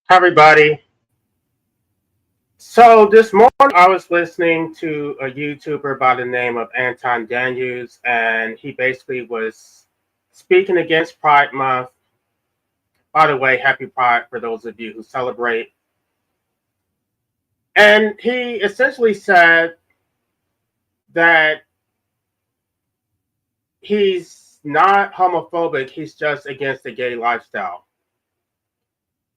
Hi, everybody. So this morning I was listening to a YouTuber by the name of Anton Daniels, and he basically was speaking against Pride Month. By the way, happy Pride for those of you who celebrate. And he essentially said that he's not homophobic, he's just against the gay lifestyle.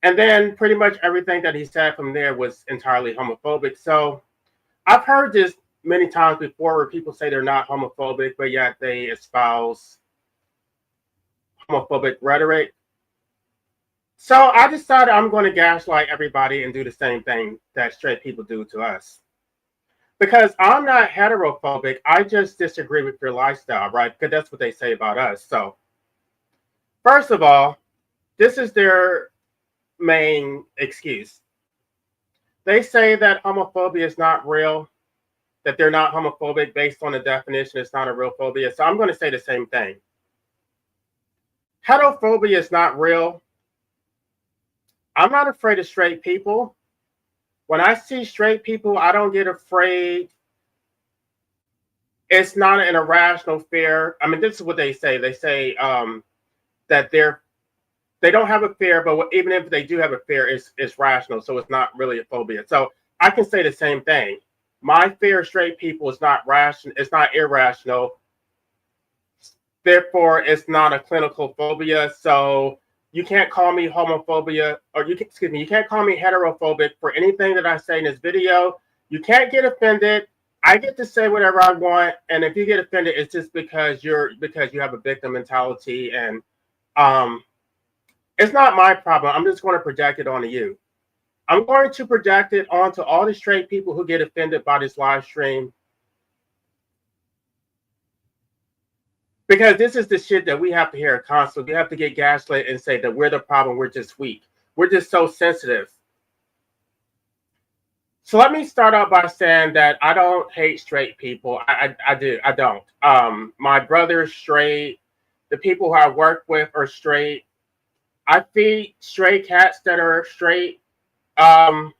And then pretty much everything that he said from there was entirely homophobic. So I've heard this many times before where people say they're not homophobic, but yet they espouse homophobic rhetoric. So I decided I'm going to gaslight everybody and do the same thing that straight people do to us. Because I'm not heterophobic, I just disagree with your lifestyle, right? Because that's what they say about us. So, first of all, this is their main excuse. They say that homophobia is not real, that they're not homophobic based on the definition, it's not a real phobia. So I'm going to say the same thing. Heterophobia is not real. I'm not afraid of straight people. When I see straight people, I don't get afraid. It's not an irrational fear. I mean, this is what they say. They say that they don't have a fear, but even if they do have a fear, it's rational. So it's not really a phobia. So I can say the same thing. My fear of straight people is not rational. It's not irrational. Therefore, it's not a clinical phobia. So you can't call me homophobia, or you can't call me heterophobic for anything that I say in this video. You can't get offended. I get to say whatever I want, and if you get offended, it's just because you have a victim mentality, and it's not my problem. I'm just going to project it onto you. I'm going to project it onto all the straight people who get offended by this live stream. Because this is the shit that we have to hear constantly. We have to get gaslit and say that we're the problem, we're just weak. We're just so sensitive. So let me start out by saying that I don't hate straight people. I don't. My brother's straight. The people who I work with are straight. I feed stray cats that are straight. I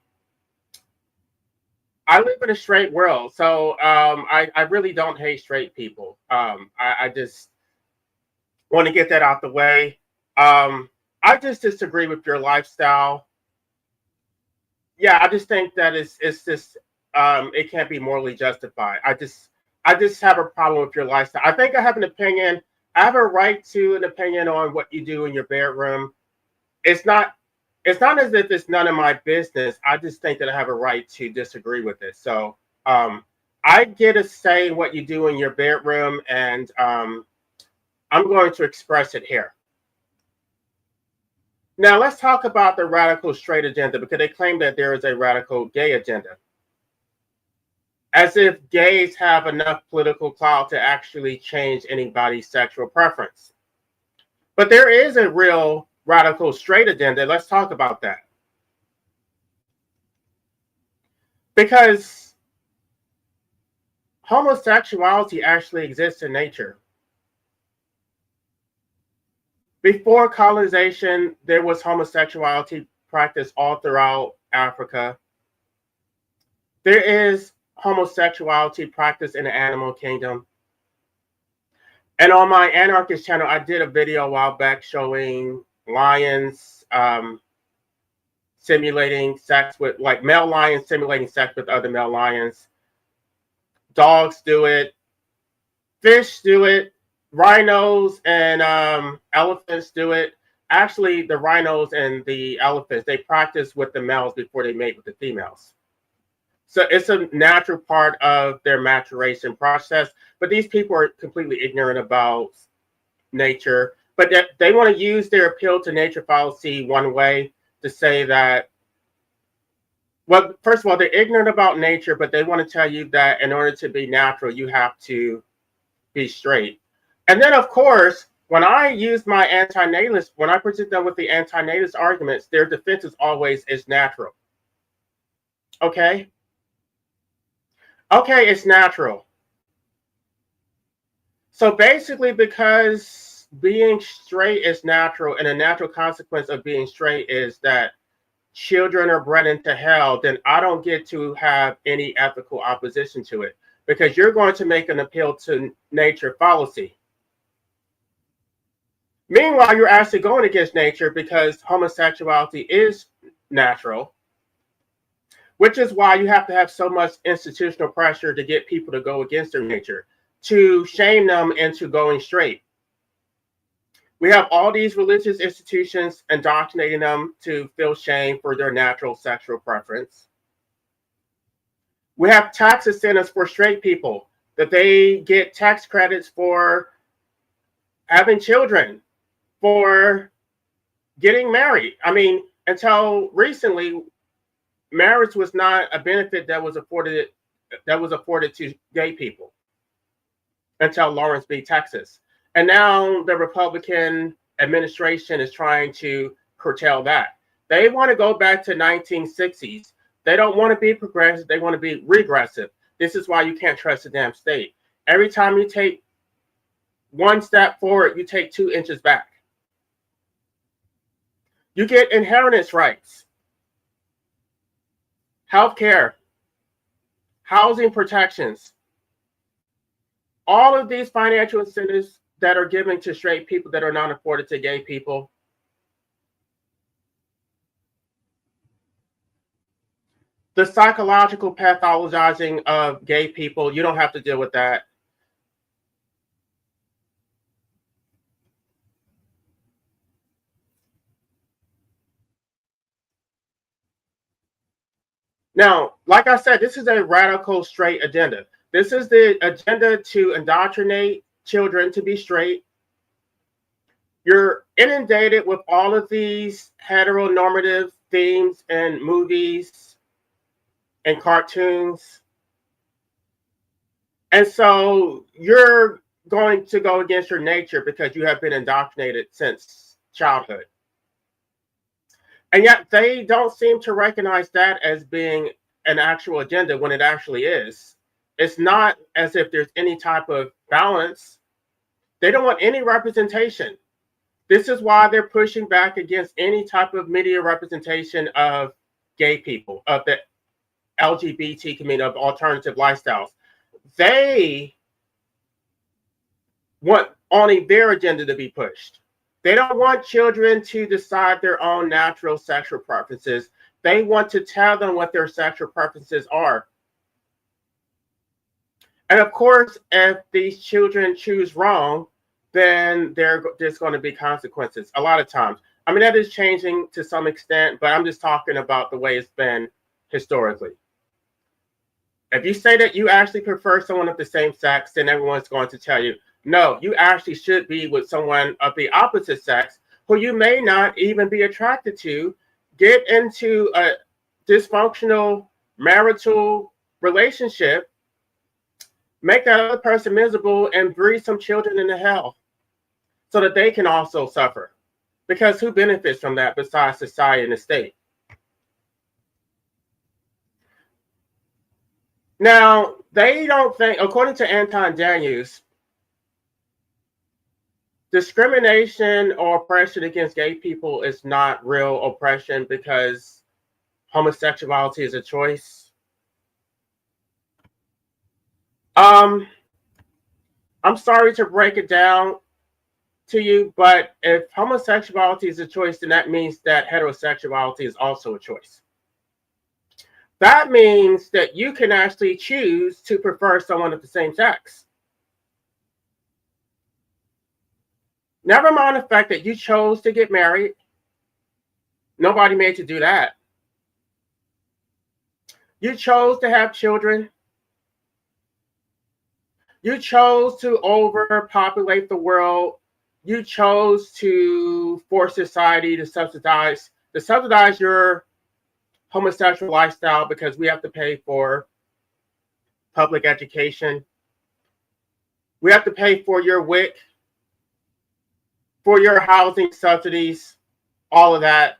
live in a straight world, so I really don't hate straight people. I just want to get that out the way. I just disagree with your lifestyle. Yeah, I just think that it's just it can't be morally justified. I just have a problem with your lifestyle. I think I have an opinion. I have a right to an opinion on what you do in your bedroom. It's not as if it's none of my business. I just think that I have a right to disagree with it. So I get to say what you do in your bedroom, and I'm going to express it here. Now, let's talk about the radical straight agenda, because they claim that there is a radical gay agenda. As if gays have enough political clout to actually change anybody's sexual preference. But there is a real radical straight agenda. Let's talk about that. Because homosexuality actually exists in nature. Before colonization, there was homosexuality practiced all throughout Africa. There is homosexuality practiced in the animal kingdom. And on my anarchist channel, I did a video a while back showing lions simulating sex with, like, male lions simulating sex with other male lions. Dogs do it. Fish do it. Rhinos and elephants do it. Actually, the rhinos and the elephants, they practice with the males before they mate with the females. So it's a natural part of their maturation process. But these people are completely ignorant about nature. But they want to use their appeal to nature fallacy one way to say that, well, first of all, they're ignorant about nature, but they want to tell you that in order to be natural, you have to be straight. And then, of course, when I use my anti-natalist, when I present them with the anti-natalist arguments, their defense is always is natural. Okay? Okay, it's natural. So basically, because being straight is natural, and a natural consequence of being straight is that children are bred into hell, then I don't get to have any ethical opposition to it, because you're going to make an appeal to nature fallacy. Meanwhile, you're actually going against nature because homosexuality is natural, which is why you have to have so much institutional pressure to get people to go against their nature, to shame them into going straight. We have all these religious institutions indoctrinating them to feel shame for their natural sexual preference. We have tax incentives for straight people, that they get tax credits for having children, for getting married. I mean, until recently, marriage was not a benefit that was afforded to gay people until Lawrence v. Texas. And now the Republican administration is trying to curtail that. They want to go back to 1960s. They don't want to be progressive. They want to be regressive. This is why you can't trust the damn state. Every time you take one step forward, you take 2 inches back. You get inheritance rights, healthcare, housing protections, all of these financial incentives that are given to straight people that are not afforded to gay people. The psychological pathologizing of gay people, you don't have to deal with that. Now, like I said, this is a radical straight agenda. This is the agenda to indoctrinate children to be straight. You're inundated with all of these heteronormative themes and movies and cartoons. And so you're going to go against your nature because you have been indoctrinated since childhood. And yet they don't seem to recognize that as being an actual agenda when it actually is. It's not as if there's any type of balance. They don't want any representation. This is why they're pushing back against any type of media representation of gay people, of the LGBT community, of alternative lifestyles. They want only their agenda to be pushed. They don't want children to decide their own natural sexual preferences. They want to tell them what their sexual preferences are. And of course, if these children choose wrong, then there's going to be consequences a lot of times. I mean, that is changing to some extent, but I'm just talking about the way it's been historically. If you say that you actually prefer someone of the same sex, then everyone's going to tell you, no, you actually should be with someone of the opposite sex who you may not even be attracted to. Get into a dysfunctional marital relationship, make that other person miserable, and breed some children into hell so that they can also suffer. Because who benefits from that besides society and the state? Now, they don't think, according to Anton Daniels, discrimination or oppression against gay people is not real oppression because homosexuality is a choice. I'm sorry to break it down to you, but if homosexuality is a choice, then that means that heterosexuality is also a choice. That means that you can actually choose to prefer someone of the same sex. Never mind the fact that you chose to get married. Nobody made you do that. You chose to have children. You chose to overpopulate the world. You chose to force society to subsidize your homosexual lifestyle because we have to pay for public education. We have to pay for your WIC, for your housing subsidies, all of that.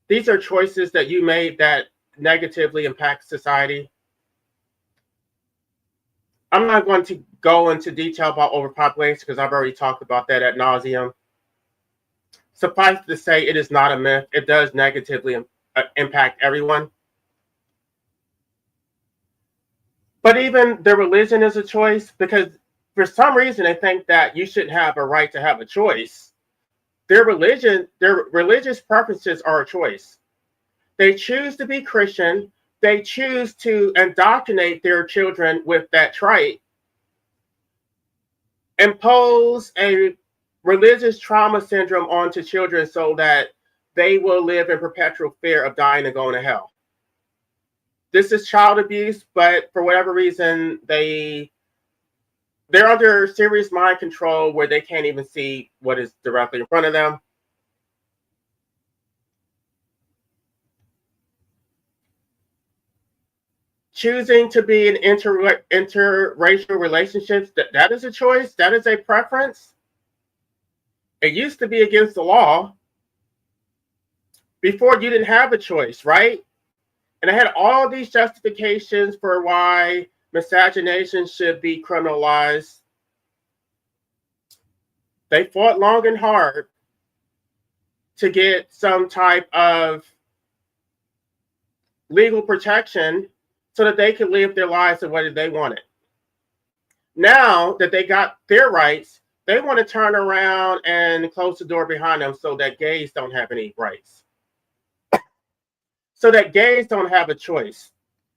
These are choices that you made that negatively impact society. I'm not going to go into detail about overpopulation because I've already talked about that ad nauseum. suffice to say, it is not a myth. It does negatively impact everyone. But even their religion is a choice, because for some reason they think that you shouldn't have a right to have a choice. Their religious preferences are a choice. They choose to be Christian. They choose to indoctrinate their children with that trait, impose a religious trauma syndrome onto children so that they will live in perpetual fear of dying and going to hell. This is child abuse, but for whatever reason, they're under serious mind control where they can't even see what is directly in front of them. Choosing to be in interracial relationships, that is a choice. That is a preference. It used to be against the law. Before, you didn't have a choice, right? And I had all these justifications for why miscegenation should be criminalized. They fought long and hard to get some type of legal protection so that they could live their lives the way that they wanted. Now that they got their rights, they want to turn around and close the door behind them so that gays don't have any rights. So that gays don't have a choice.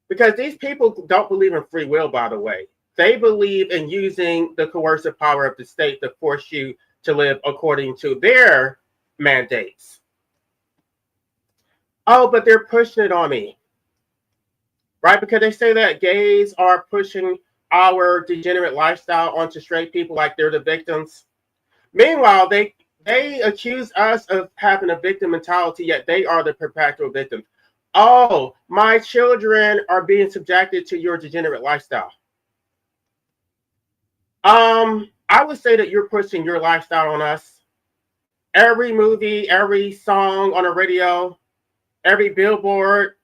Because these people don't believe in free will, by the way. They believe in using the coercive power of the state to force you to live according to their mandates. Oh, but they're pushing it on me. Right? Because they say that gays are pushing our degenerate lifestyle onto straight people like they're the victims. Meanwhile, they accuse us of having a victim mentality, yet they are the perpetual victims. Oh, my children are being subjected to your degenerate lifestyle. I would say that you're pushing your lifestyle on us. Every movie, every song on the radio, every billboard,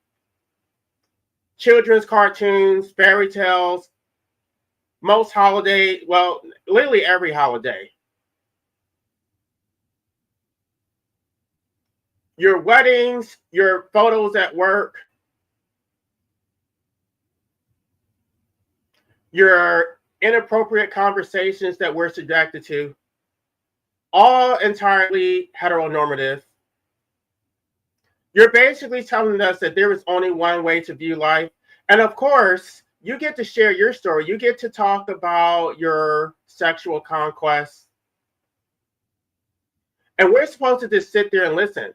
children's cartoons, fairy tales, most holiday, well, literally every holiday. Your weddings, your photos at work, your inappropriate conversations that we're subjected to, all entirely heteronormative. You're basically telling us that there is only one way to view life. And of course, you get to share your story. You get to talk about your sexual conquest. And we're supposed to just sit there and listen.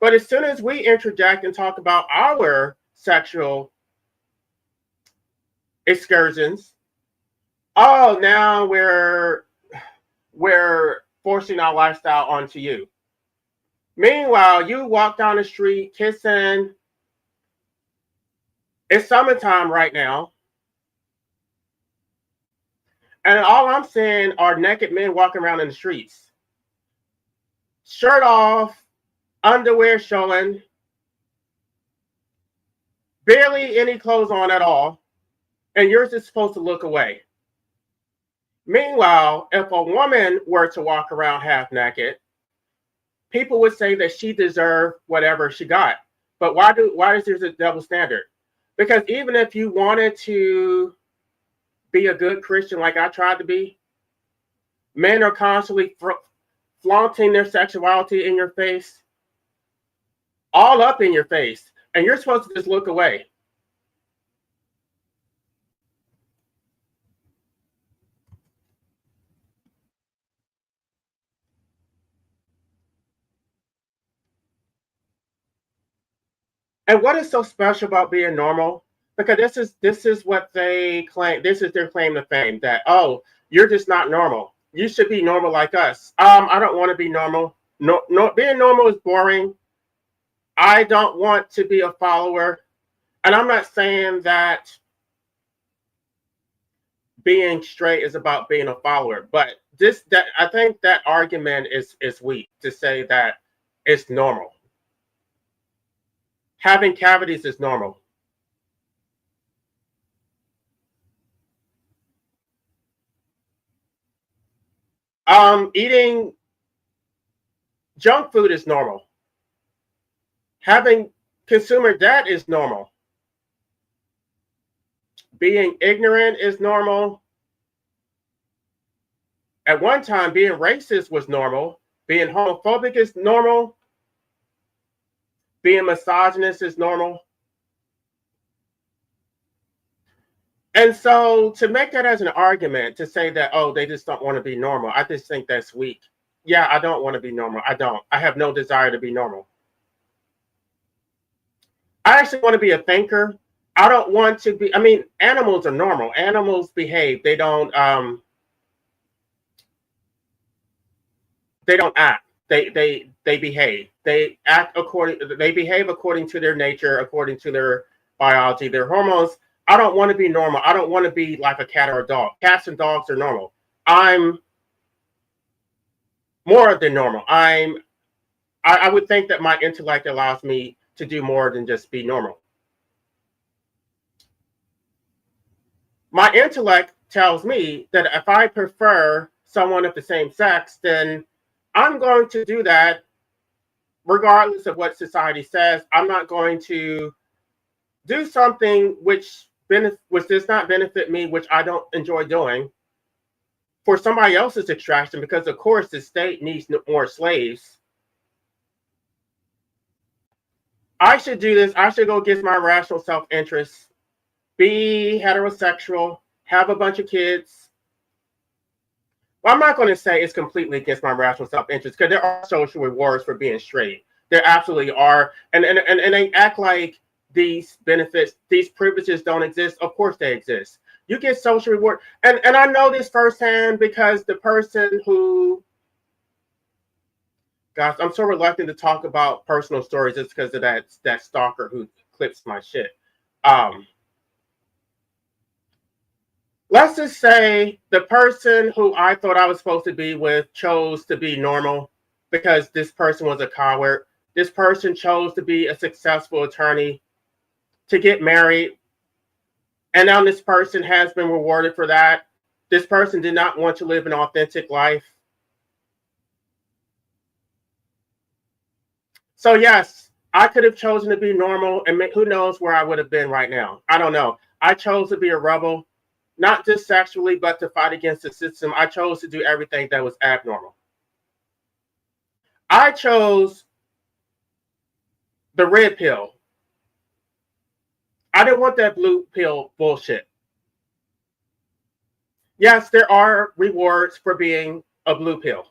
But as soon as we interject and talk about our sexual excursions, oh, now we're forcing our lifestyle onto you. Meanwhile, you walk down the street kissing. It's summertime right now. And all I'm seeing are naked men walking around in the streets. Shirt off, underwear showing, barely any clothes on at all. And you're just supposed to look away. Meanwhile, if a woman were to walk around half naked, people would say that she deserved whatever she got. But why is there a double standard? Because even if you wanted to be a good Christian like I tried to be, men are constantly flaunting their sexuality in your face, all up in your face, and you're supposed to just look away. And what is so special about being normal? Because this is what they claim. This is their claim to fame, that, oh, you're just not normal. You should be normal like us. I don't want to be normal. No, being normal is boring. I don't want to be a follower. And I'm not saying that being straight is about being a follower, but that I think that argument is weak to say that it's normal. Having cavities is normal. Eating Junk food is normal. Having consumer debt is normal. Being ignorant is normal. At one time, being racist was normal. Being homophobic is normal. Being misogynist is normal. And so to make that as an argument, to say that, oh, they just don't want to be normal, I just think that's weak. Yeah, I don't want to be normal. I don't. I have no desire to be normal. I actually want to be a thinker. I don't want to be, I mean, animals are normal. Animals behave. They don't act. They behave. They behave according to their nature, according to their biology, their hormones. I don't want to be normal. I don't want to be like a cat or a dog. Cats and dogs are normal. I'm more than normal. I would think that my intellect allows me to do more than just be normal. My intellect tells me that if I prefer someone of the same sex, then I'm going to do that regardless of what society says. I'm not going to do something which does not benefit me, which I don't enjoy doing, for somebody else's extraction, because of course the state needs more slaves. I should do this. I should go against my rational self-interest, be heterosexual, have a bunch of kids. Well, I'm not going to say it's completely against my rational self-interest, because there are social rewards for being straight. There absolutely are. And they act like these benefits, these privileges don't exist. Of course they exist. You get social reward. And I know this firsthand because the person who, gosh, I'm so reluctant to talk about personal stories just because of that stalker who clips my shit. Let's just say the person who I thought I was supposed to be with chose to be normal because this person was a coward. This person chose to be a successful attorney, to get married, and now this person has been rewarded for that. This person did not want to live an authentic life. So yes, I could have chosen to be normal, and who knows where I would have been right now. I don't know. I chose to be a rebel, not just sexually, but to fight against the system. I chose to do everything that was abnormal. I chose the red pill. I didn't want that blue pill bullshit. Yes, there are rewards for being a blue pill.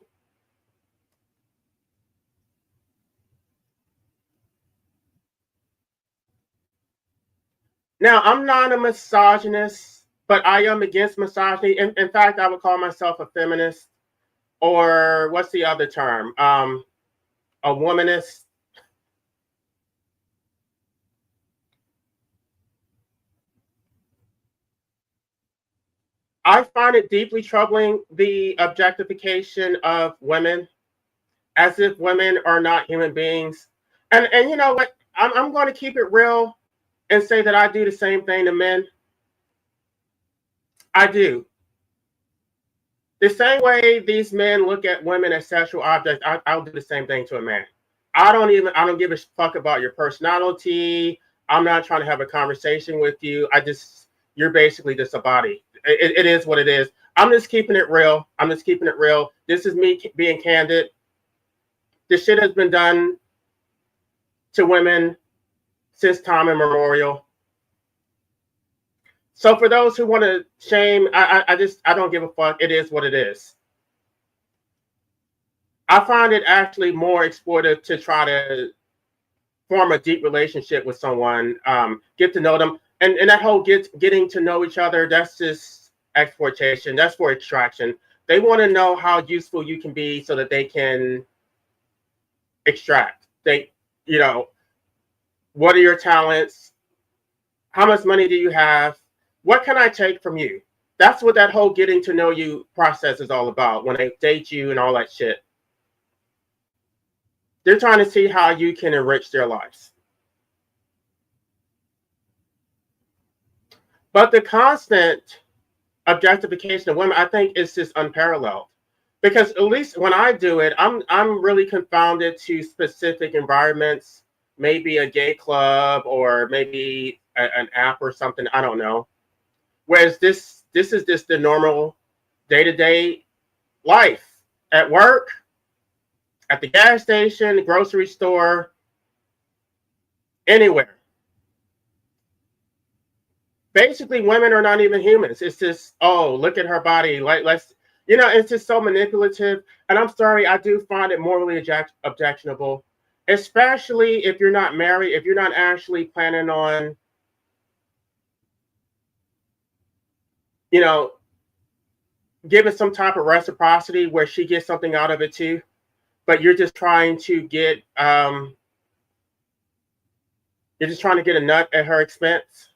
Now, I'm not a misogynist, but I am against misogyny. In fact, I would call myself a feminist, or what's the other term? A womanist. I find it deeply troubling, the objectification of women, as if women are not human beings. And you know what? I'm going to keep it real and say that I do the same thing to men. I do. The same way these men look at women as sexual objects, I'll do the same thing to a man. I don't give a fuck about your personality. I'm not trying to have a conversation with you. You're basically just a body. It is what it is. I'm just keeping it real. I'm just keeping it real. This is me being candid. This shit has been done to women since time immemorial. So for those who want to shame, I don't give a fuck. It is what it is. I find it actually more exploitive to try to form a deep relationship with someone, get to know them, and that whole getting to know each other. That's just exploitation. That's for extraction. They want to know how useful you can be so that they can extract. What are your talents? How much money do you have? What can I take from you? That's what that whole getting to know you process is all about when they date you and all that shit. They're trying to see how you can enrich their lives. But the constant objectification of women, I think, is just unparalleled. because at least when I do it, I'm really confounded to specific environments, maybe a gay club or maybe an app or something. I don't know. Whereas this is just the normal day to day life at work, at the gas station, the grocery store, anywhere. Basically, women are not even humans. It's just, oh, look at her body. Like, let's, it's just so manipulative. And I'm sorry, I do find it morally objectionable, especially if you're not married, if you're not actually planning on, you know, giving some type of reciprocity where she gets something out of it too, but you're just trying to get a nut at her expense.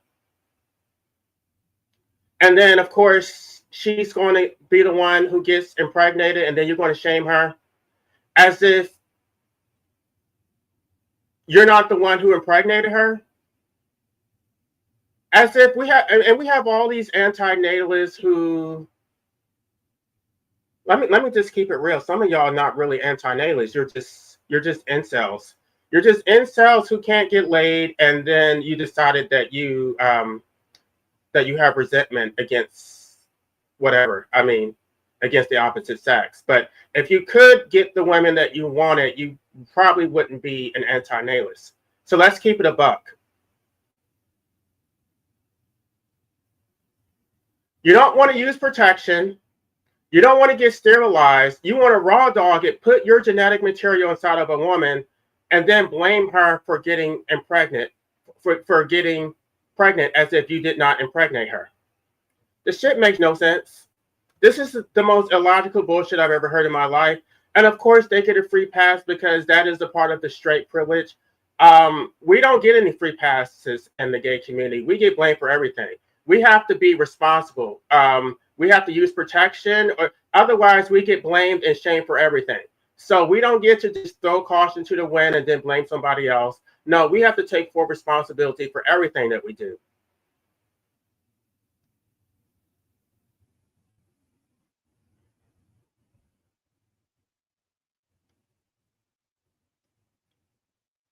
And then, of course, she's going to be the one who gets impregnated, and then you're going to shame her as if you're not the one who impregnated her. As if we have all these anti-natalists who, let me just keep it real. Some of y'all are not really anti-natalists. You're just incels. You're just incels who can't get laid, and then you decided that you have resentment against whatever. I mean, against the opposite sex. But if you could get the women that you wanted, you probably wouldn't be an anti-natalist. So let's keep it a buck. You don't want to use protection. You don't want to get sterilized. You want to raw dog it, put your genetic material inside of a woman, and then blame her for getting impregnated, for getting pregnant as if you did not impregnate her. This shit makes no sense. This is the most illogical bullshit I've ever heard in my life. And of course, they get a free pass because that is a part of the straight privilege. We don't get any free passes in the gay community. We get blamed for everything. We have to be responsible. We have to use protection, or otherwise we get blamed and shamed for everything. So we don't get to just throw caution to the wind and then blame somebody else. No, we have to take full responsibility for everything that we do.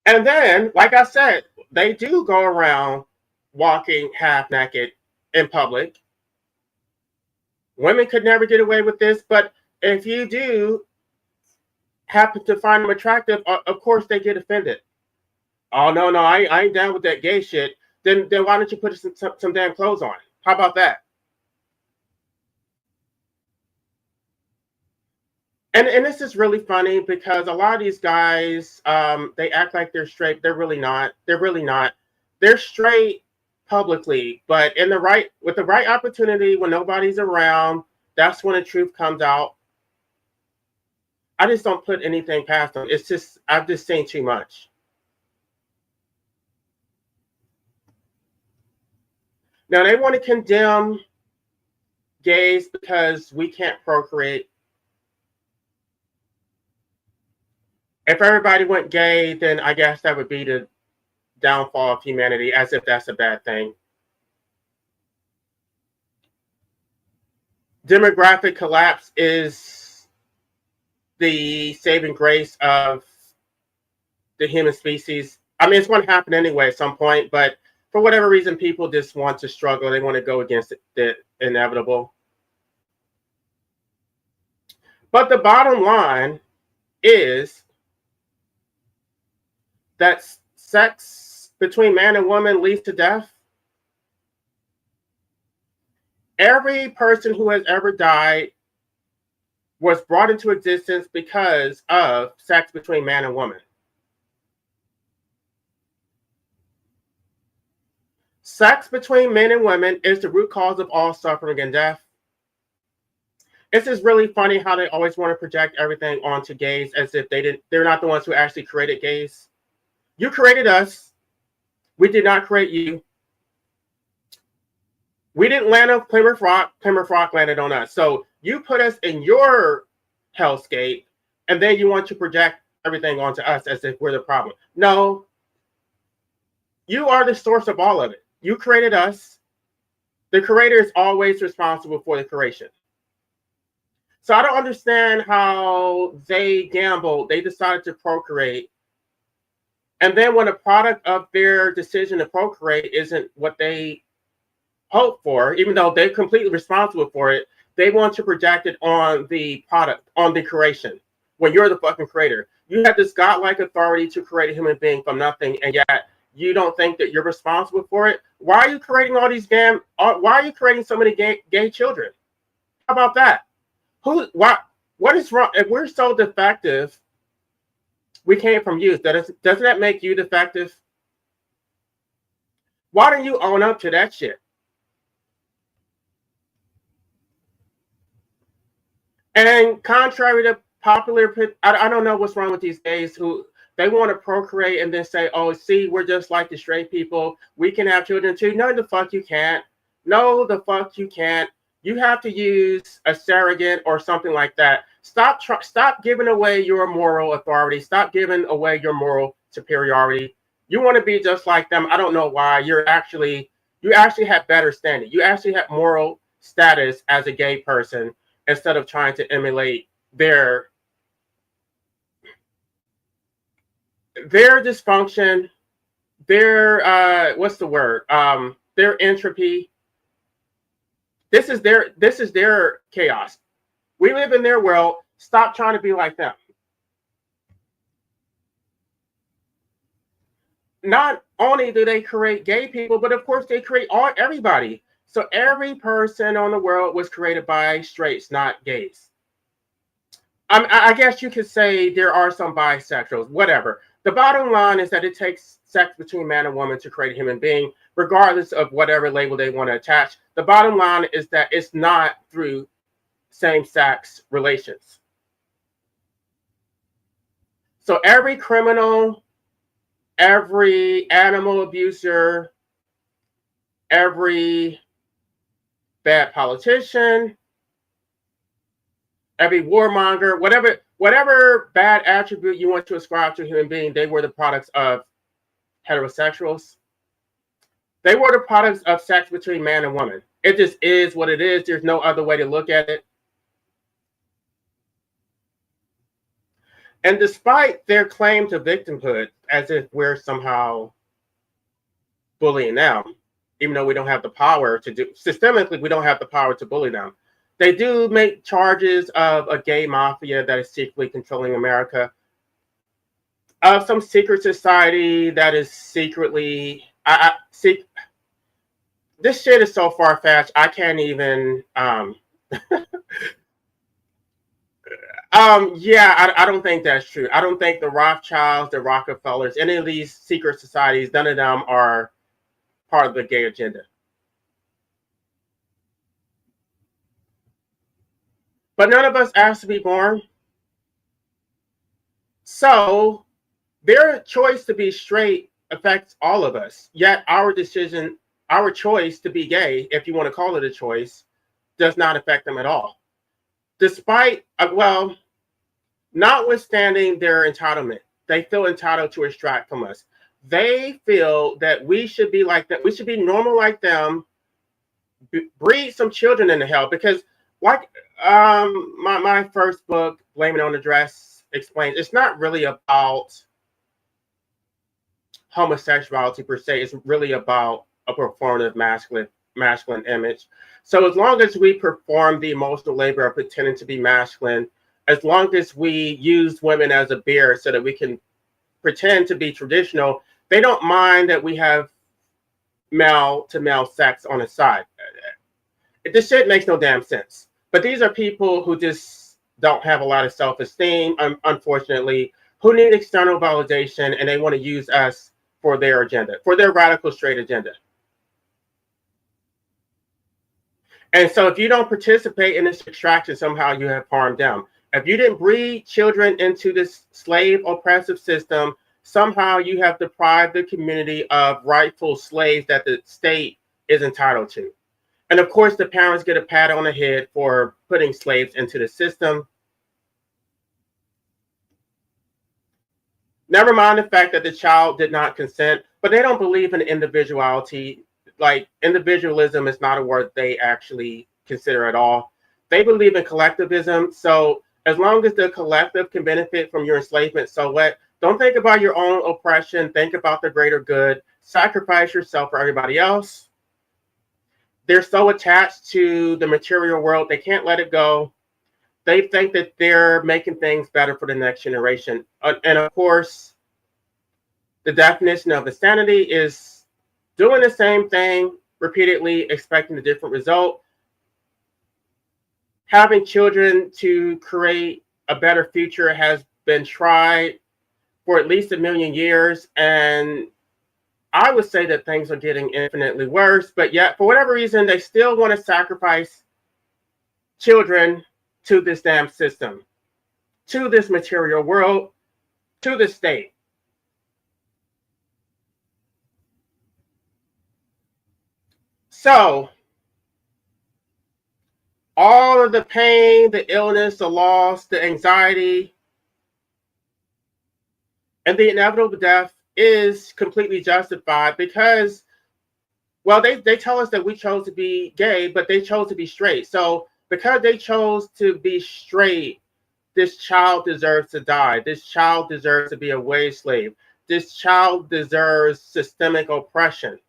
And then, like I said, they do go around walking half naked in public. Women could never get away with this, but if you do happen to find them attractive, of course they get offended. Oh no, I ain't down with that gay shit. Then why don't you put some damn clothes on? How about that? And this is really funny because a lot of these guys, they act like they're straight. They're really not. They're really not. They're straight publicly, but with the right opportunity, when nobody's around, that's when the truth comes out. I just don't put anything past them. It's just I've just seen too much. Now they want to condemn gays because we can't procreate. If everybody went gay, then I guess that would be the downfall of humanity, as if that's a bad thing. Demographic collapse is the saving grace of the human species. I mean, it's going to happen anyway at some point, but for whatever reason, people just want to struggle. They want to go against the inevitable. But the bottom line is that sex between man and woman leads to death. Every person who has ever died was brought into existence because of sex between man and woman. Sex between men and women is the root cause of all suffering and death. It's just really funny how they always want to project everything onto gays as if they're not the ones who actually created gays. You created us. We did not create you. We didn't land on Plymouth Rock. Plymouth Rock landed on us. So you put us in your hellscape, and then you want to project everything onto us as if we're the problem. No. You are the source of all of it. You created us. The creator is always responsible for the creation. So I don't understand how they gambled. They decided to procreate. And then when the product of their decision to procreate isn't what they hoped for, even though they're completely responsible for it, they want to project it on the product, on the creation. When you're the fucking creator, you have this godlike authority to create a human being from nothing, and yet you don't think that you're responsible for it. Why are you creating all these damn? Why are you creating so many gay children? How about that? Who? Why? What is wrong? If we're so defective, we came from youth. Doesn't that make you defective? Why don't you own up to that shit? And contrary to popular, I don't know what's wrong with these gays who they want to procreate and then say, "Oh, see, we're just like the straight people. We can have children too." No, the fuck you can't. No, the fuck you can't. You have to use a surrogate or something like that. Stop giving away your moral authority. Stop giving away your moral superiority. You want to be just like them. I don't know why. You actually have better standing. You actually have moral status as a gay person instead of trying to emulate their dysfunction, their what's the word? Their entropy. This is their chaos. We live in their world. Stop trying to be like them. Not only do they create gay people, but of course they create everybody. So every person on the world was created by straights, not gays. I guess you could say there are some bisexuals, whatever. The bottom line is that it takes sex between man and woman to create a human being, regardless of whatever label they want to attach. The bottom line is that it's not through same-sex relations. So every criminal, every animal abuser, every bad politician, every warmonger, whatever bad attribute you want to ascribe to a human being, they were the products of heterosexuals. They were the products of sex between man and woman. It just is what it is. There's no other way to look at it. And despite their claim to victimhood, as if we're somehow bullying them, even though we don't have the power to do, systemically, we don't have the power to bully them. They do make charges of a gay mafia that is secretly controlling America, of some secret society that is secretly. This shit is so far-fetched. I can't even. Yeah, I don't think that's true. I don't think the Rothschilds, the Rockefellers, any of these secret societies, none of them are part of the gay agenda. But none of us asked to be born. So their choice to be straight affects all of us. Yet our decision, our choice to be gay, if you want to call it a choice, does not affect them at all. Despite, notwithstanding their entitlement, they feel entitled to extract from us. They feel that we should be like them. We should be normal like them, breed some children into hell. Because like my first book, Blame It on the Dress, explains, it's not really about homosexuality per se. It's really about a performative masculine image. So as long as we perform the emotional labor of pretending to be masculine, as long as we use women as a beer so that we can pretend to be traditional, they don't mind that we have male to male sex on the side. This shit makes no damn sense. But these are people who just don't have a lot of self-esteem, unfortunately, who need external validation, and they want to use us for their agenda, for their radical straight agenda. And so if you don't participate in this extraction, somehow you have harmed them. If you didn't breed children into this slave oppressive system, somehow you have deprived the community of rightful slaves that the state is entitled to. And of course, the parents get a pat on the head for putting slaves into the system. Never mind the fact that the child did not consent, but they don't believe in individuality. Like, individualism is not a word they actually consider at all. They believe in collectivism. So as long as the collective can benefit from your enslavement, so what? Don't think about your own oppression. Think about the greater good. Sacrifice yourself for everybody else. They're so attached to the material world, they can't let it go. They think that they're making things better for the next generation. And of course, the definition of insanity is doing the same thing repeatedly, expecting a different result. Having children to create a better future has been tried for at least 1,000,000 years. And I would say that things are getting infinitely worse, but yet for whatever reason, they still want to sacrifice children to this damn system, to this material world, to the state. So all of the pain, the illness, the loss, the anxiety, and the inevitable death is completely justified because, well, they tell us that we chose to be gay, but they chose to be straight. So because they chose to be straight, this child deserves to die. This child deserves to be a wage slave. This child deserves systemic oppression.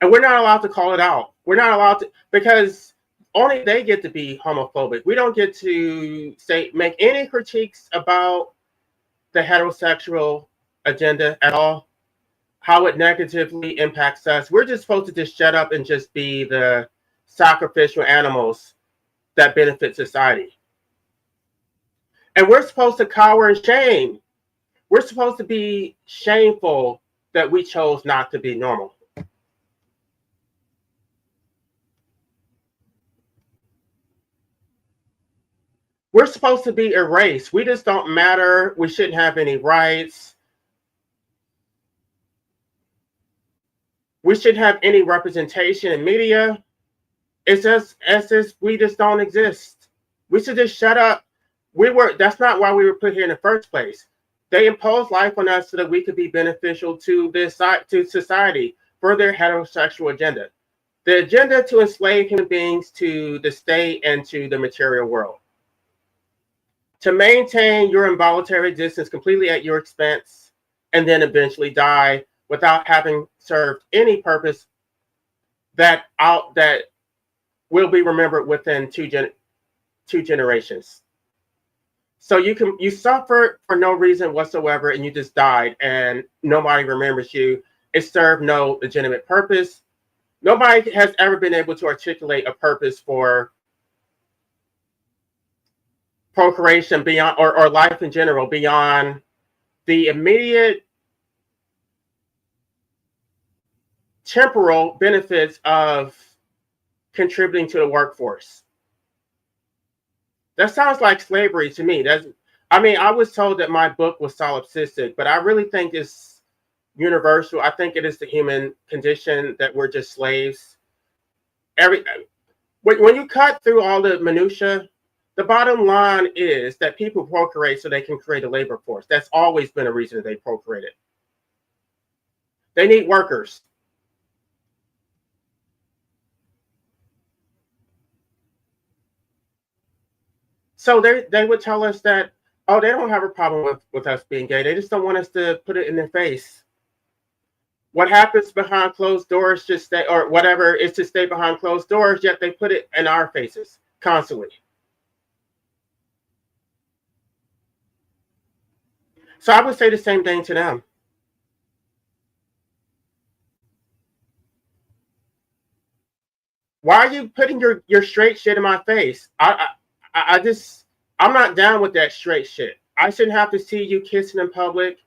And we're not allowed to call it out. We're not allowed to, because only they get to be homophobic. We don't get to make any critiques about the heterosexual agenda at all, how it negatively impacts us. We're just supposed to just shut up and just be the sacrificial animals that benefit society. And we're supposed to cower in shame. We're supposed to be shameful that we chose not to be normal. We're supposed to be erased. We just don't matter. We shouldn't have any rights. We shouldn't have any representation in media. It's just as if we just don't exist. We should just shut up. That's not why we were put here in the first place. They imposed life on us so that we could be beneficial to society for their heterosexual agenda. The agenda to enslave human beings to the state and to the material world. To maintain your involuntary existence completely at your expense and then eventually die without having served any purpose that will be remembered within two generations. So you suffered for no reason whatsoever and you just died and nobody remembers you. It served no legitimate purpose. Nobody has ever been able to articulate a purpose for procreation beyond or life in general beyond the immediate temporal benefits of contributing to the workforce. That sounds like slavery to me. I was told that my book was solipsistic, but I really think it's universal. I think it is the human condition that we're just slaves. When you cut through all the minutia, the bottom line is that people procreate so they can create a labor force. That's always been a reason that they procreated. They need workers. So they would tell us that, oh, they don't have a problem with us being gay. They just don't want us to put it in their face. What happens behind closed doors just stay, or whatever, is to stay behind closed doors, yet they put it in our faces constantly. So I would say the same thing to them. Why are you putting your straight shit in my face? I'm not down with that straight shit. I shouldn't have to see you kissing in public.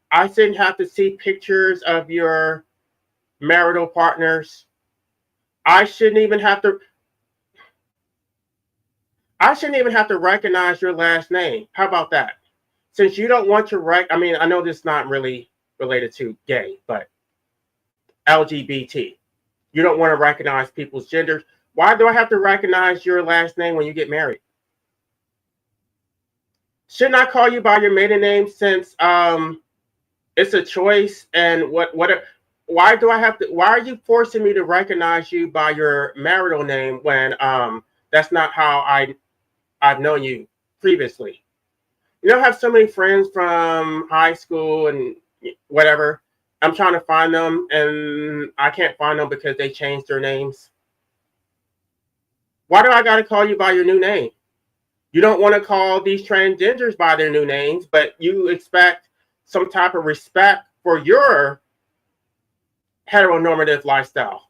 I shouldn't have to see pictures of your marital partners. I shouldn't even have to recognize your last name. How about that? Since you don't want to I know this is not really related to gay, but LGBT. You don't want to recognize people's genders. Why do I have to recognize your last name when you get married? Shouldn't I call you by your maiden name since it's a choice and what Why do I have to? Why are you forcing me to recognize you by your marital name when that's not how I've known you previously? You know, I have so many friends from high school and whatever. I'm trying to find them and I can't find them because they changed their names. Why do I got to call you by your new name? You don't want to call these transgenders by their new names, but you expect some type of respect for your heteronormative lifestyle.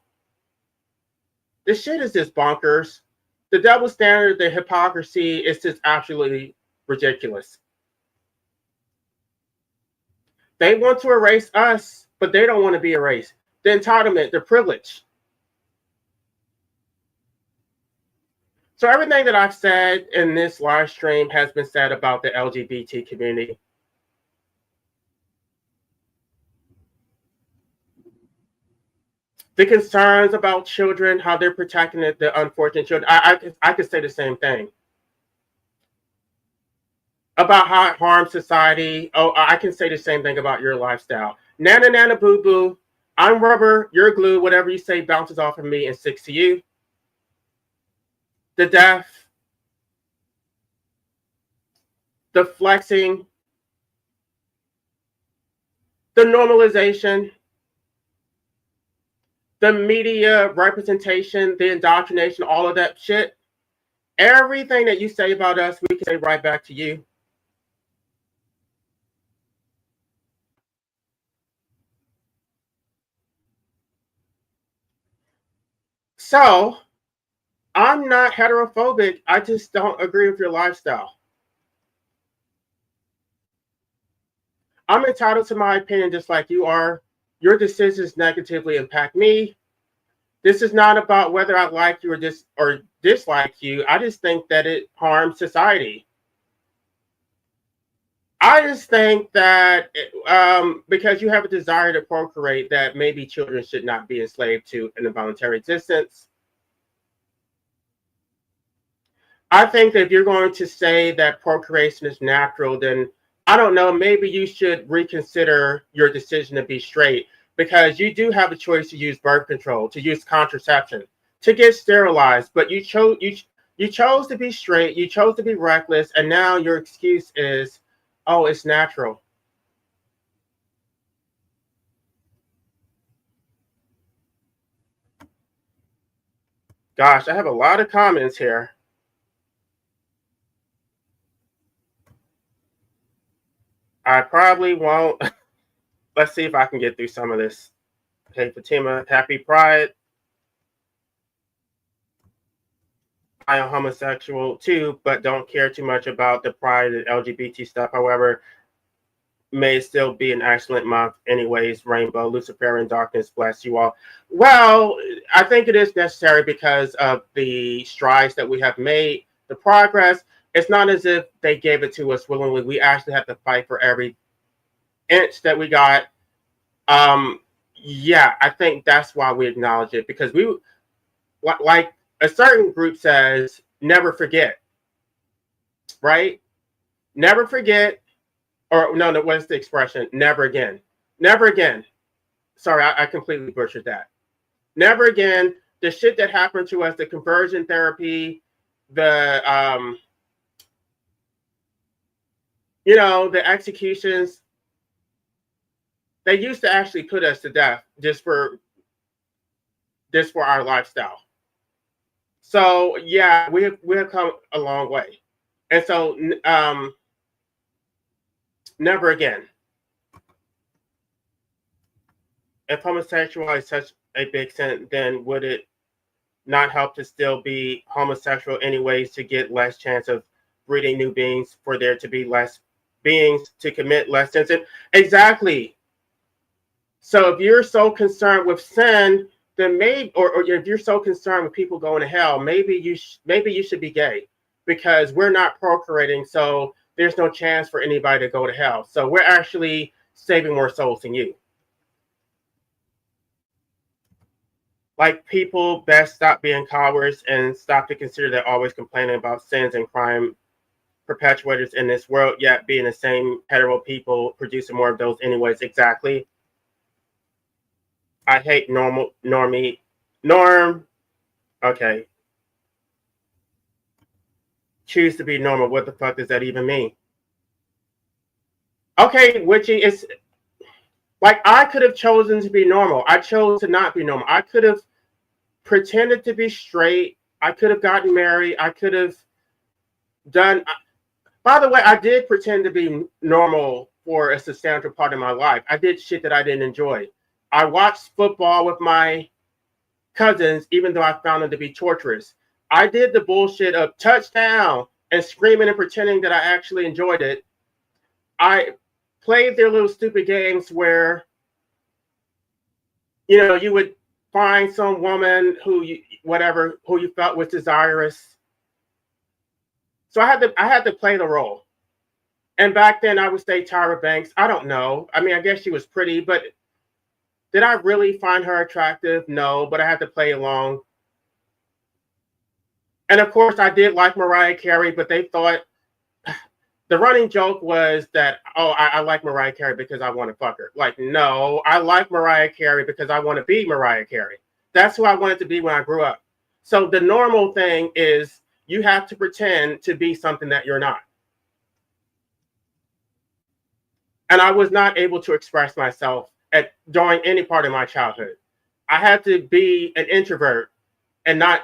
This shit is just bonkers. The double standard, the hypocrisy is just absolutely ridiculous. They want to erase us, but they don't want to be erased. The entitlement, the privilege. So everything that I've said in this live stream has been said about the LGBT community. The concerns about children, how they're protecting the unfortunate children. I could say the same thing. About how it harms society. Oh, I can say the same thing about your lifestyle. Nana, nana, boo, boo. I'm rubber, you're glue. Whatever you say bounces off of me and sticks to you. The death, the flexing, the normalization, the media representation, the indoctrination, all of that shit. Everything that you say about us, we can say right back to you. So, I'm not heterophobic. I just don't agree with your lifestyle. I'm entitled to my opinion just like you are. Your decisions negatively impact me. This is not about whether I like you or dislike you. I just think that it harms society. I just think that because you have a desire to procreate, that maybe children should not be enslaved to an involuntary existence. I think that if you're going to say that procreation is natural, then I don't know, maybe you should reconsider your decision to be straight because you do have a choice to use birth control, to use contraception, to get sterilized, but you chose to be straight, you chose to be reckless, and now your excuse is, oh, it's natural. Gosh, I have a lot of comments here. I probably won't. Let's see if I can get through some of this. Hey, Fatima, happy Pride. I am homosexual too, but don't care too much about the Pride and LGBT stuff. However, may still be an excellent month. Anyways, Rainbow, Luciferian Darkness, bless you all. Well, I think it is necessary because of the strides that we have made, the progress. It's not as if they gave it to us willingly. We actually have to fight for every inch that we got. Yeah, I think that's why we acknowledge it because we, like a certain group says, never forget, right? Never forget, or no, what's the expression? Never again. Never again. Sorry, I completely butchered that. Never again. The shit that happened to us, the conversion therapy, the the executions, they used to actually put us to death just for our lifestyle. So yeah, we have come a long way, and so never again. If homosexuality is such a big sin, then would it not help to still be homosexual anyways to get less chance of breeding new beings for there to be less beings to commit less sins? Exactly. So if you're so concerned with sin, then maybe, or if you're so concerned with people going to hell, maybe you should be gay because we're not procreating, so there's no chance for anybody to go to hell. So we're actually saving more souls than you. Like people best stop being cowards and stop to consider they're always complaining about sins and crime perpetuators in this world, yet being the same hetero people producing more of those anyways. Exactly. I hate norm. Okay, choose to be normal. What the fuck does that even mean? Okay, witchy, it's like I could have chosen to be normal. I chose to not be normal. I could have pretended to be straight. I could have gotten married. I could have done. By the way, I did pretend to be normal for a substantial part of my life. I did shit that I didn't enjoy. I watched football with my cousins, even though I found them to be torturous. I did the bullshit of touchdown and screaming and pretending that I actually enjoyed it. I played their little stupid games where, you would find some woman who you felt was desirous. So I had to play the role. And back then I would say Tyra Banks. I don't know. I mean, I guess she was pretty, but did I really find her attractive? No, but I had to play along. And of course, I did like Mariah Carey, but they thought the running joke was that, oh, I like Mariah Carey because I want to fuck her. Like, no, I like Mariah Carey because I want to be Mariah Carey. That's who I wanted to be when I grew up. So the normal thing is you have to pretend to be something that you're not. And I was not able to express myself during any part of my childhood. I had to be an introvert and I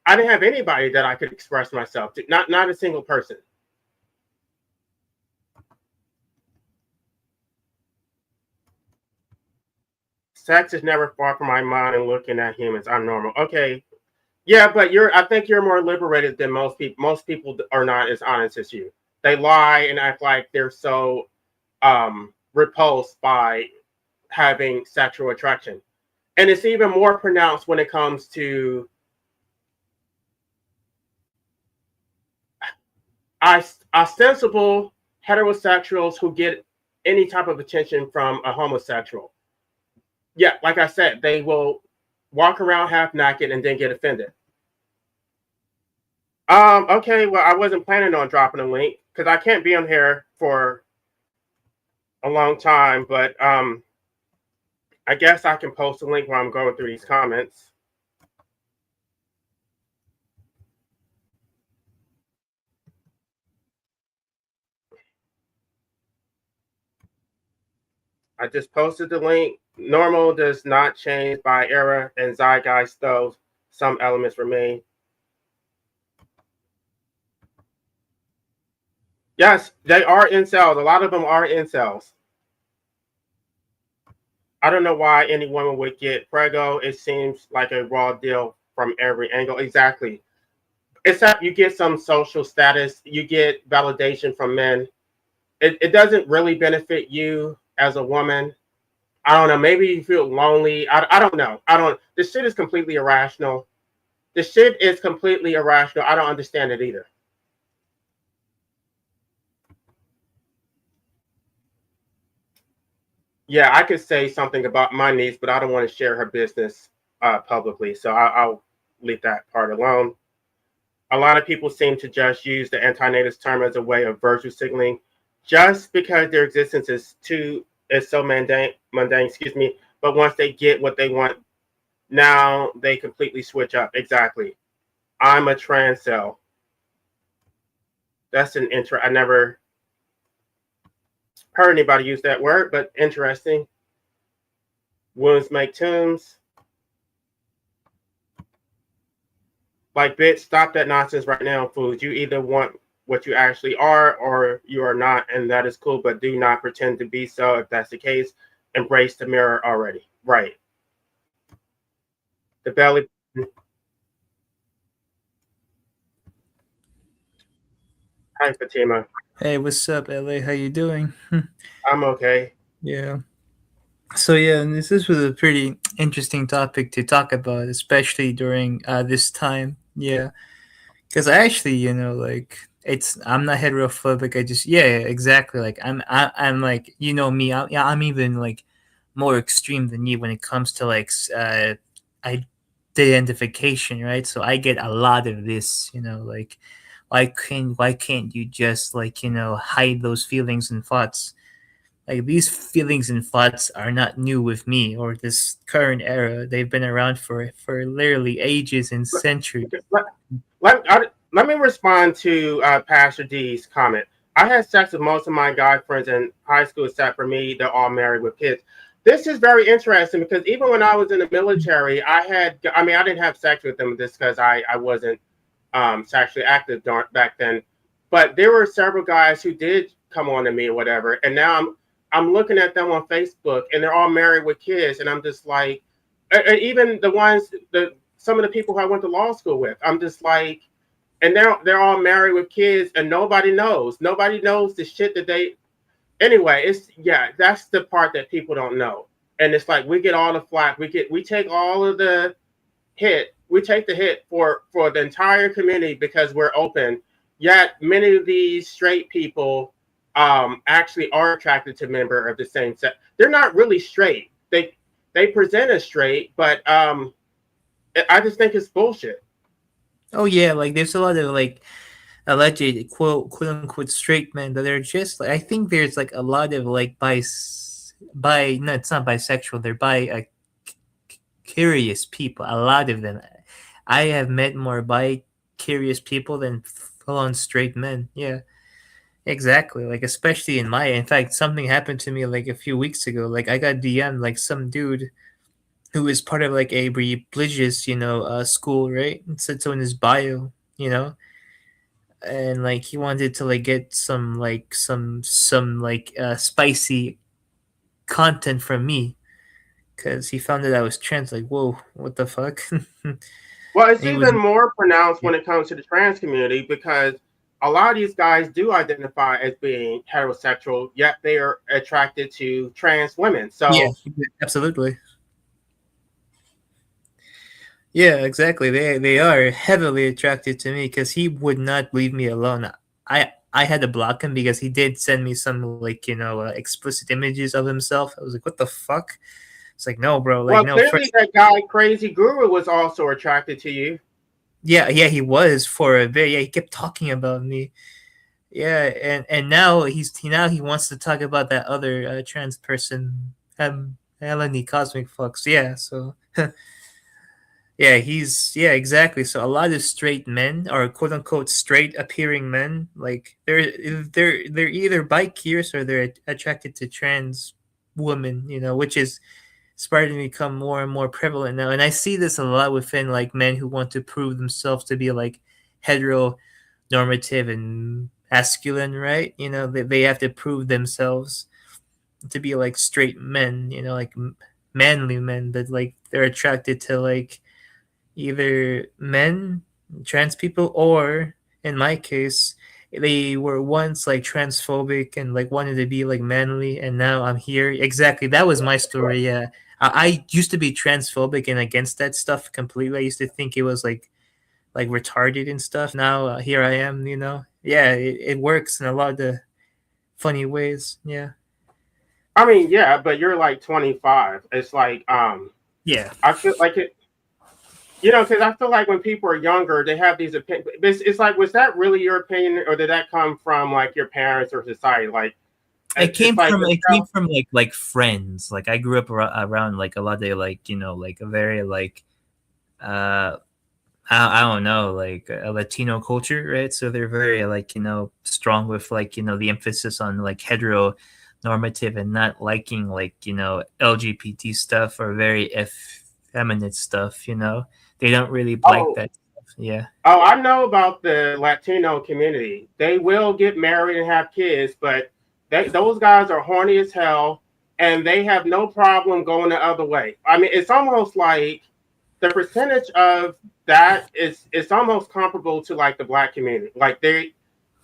didn't have anybody that I could express myself to, not a single person. Sex is never far from my mind and looking at humans. I'm normal. Okay. Yeah, but I think you're more liberated than most people. Most people are not as honest as you. They lie and act like they're so repulsed by having sexual attraction. And it's even more pronounced when it comes to ostensible heterosexuals who get any type of attention from a homosexual. Yeah, like I said, they will walk around half naked and then get offended. Okay, well, I wasn't planning on dropping a link because I can't be on here for a long time, but I guess I can post a link while I'm going through these comments. I just posted the link. Normal does not change by era and zeitgeist, though some elements remain. Yes, they are incels. A lot of them are incels. I don't know why any woman would get prego. It seems like a raw deal from every angle. Exactly. Except you get some social status, you get validation from men. It doesn't really benefit you as a woman. I don't know. Maybe you feel lonely. I don't know. This shit is completely irrational. This shit is completely irrational. I don't understand it either. Yeah, I could say something about my niece, but I don't want to share her business publicly. So I'll leave that part alone. A lot of people seem to just use the antinatalist term as a way of virtue signaling, just because their existence is so mundane. Excuse me. But once they get what they want, now they completely switch up. Exactly. I'm a trans cell. That's an intro. I never heard anybody use that word, but interesting. Wounds make tombs. Like, bitch, stop that nonsense right now, fools. You either want what you actually are or you are not, and that is cool, but do not pretend to be so. If that's the case, embrace the mirror already. Right. The belly. Hi, Fatima. Hey, what's up, LA? How you doing? I'm okay. Yeah. So yeah, and this was a pretty interesting topic to talk about, especially during this time. Yeah, because I actually, like I'm not heterophobic. I just yeah, exactly. Like I'm like me. Yeah, I'm even like more extreme than you when it comes to like identification, right? So I get a lot of this. Like why can't you just like hide those feelings and thoughts? Like these feelings and thoughts are not new with me or this current era. They've been around for literally ages and centuries. Let, let me respond to Pastor D's comment. I had sex with most of my guy friends in high school, except for me. They're all married with kids. This is very interesting because even when I was in the military, I mean, I didn't have sex with them just because I wasn't sexually active back then. But there were several guys who did come on to me or whatever. And now I'm looking at them on Facebook and they're all married with kids. And I'm just like, even the ones, some of the people who I went to law school with, I'm just like, and they're all married with kids and nobody knows. Nobody knows the shit that they, anyway, that's the part that people don't know. And it's like, we get all the flack. We take all of the hit. We take the hit for the entire community because we're open. Yet many of these straight people actually are attracted to member of the same sex. They're not really straight. They present as straight, but I just think it's bullshit. Oh yeah, like there's a lot of like alleged quote unquote straight men that are just like I think there's like a lot of like bi no it's not bisexual, they're curious people, a lot of them. I have met more bi curious people than full on straight men. Yeah, exactly. Like especially in fact something happened to me like a few weeks ago. Like I got DM'd like some dude who is part of like a religious, school, right? It said so in his bio, and like he wanted to like get some spicy content from me because he found that I was trans. Like, whoa, what the fuck? And Well, it's he was even more pronounced when it comes to the trans community because a lot of these guys do identify as being heterosexual, yet they are attracted to trans women. yeah, So, absolutely. Yeah, exactly. They are heavily attracted to me because he would not leave me alone. I had to block him because he did send me some like explicit images of himself. I was like, what the fuck? It's like no, bro. Like well, no. clearly First, that guy, Crazy Guru, was also attracted to you. yeah, he was for a bit. Yeah, he kept talking about me. Yeah, and now he wants to talk about that other trans person, Melanie Cosmic Flux. Yeah, so yeah, yeah, exactly. So a lot of straight men or quote unquote straight appearing men, like they're either bi-curious or they're attracted to trans women, which is starting to become more and more prevalent now. And I see this a lot within like men who want to prove themselves to be like heteronormative and masculine, right? They have to prove themselves to be like straight men, like manly men, but like they're attracted to like either men, trans people, or in my case, they were once like transphobic and like wanted to be like manly, and now I'm here. Exactly, that was my story. Yeah, I used to be transphobic and against that stuff completely. I used to think it was like retarded and stuff. Now here I am. Yeah, it works in a lot of the funny ways. Yeah. I mean, yeah, but you're like 25. It's like, Yeah. I feel like it, because I feel like when people are younger, they have these opinions. It's like, was that really your opinion, or did that come from like your parents or society? Like, it's like, It came from like friends. Like I grew up around like a lot of like like a very like uh I don't know, like a Latino culture, right? So they're very like strong with like the emphasis on like heteronormative and not liking like LGBT stuff or very effeminate stuff. They don't really like oh, that stuff. Yeah. oh, I know about the Latino community. They will get married and have kids, but those guys are horny as hell, and they have no problem going the other way. I mean, it's almost like the percentage of that is it's almost comparable to like the black community. Like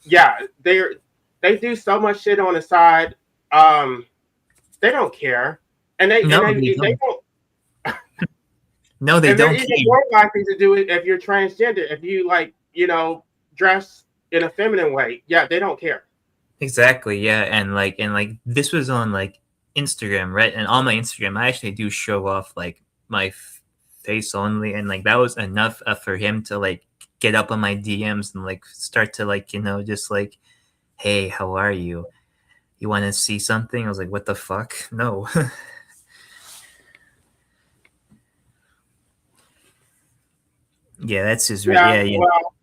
yeah, they do so much shit on the side. Um, they don't care, and they and No, they they don't. don't. No, they And they're don't even care. more likely to do it if you're transgender. If you like, dress in a feminine way, yeah, they don't care. Exactly, yeah, and like this was on like Instagram, right? And on my Instagram, I actually do show off like my face only, and like that was enough for him to like get up on my DMs and like start to like just like, hey, how are you? You want to see something? I was like, what the fuck? No. Yeah, that's just Yeah, yeah, yeah. well,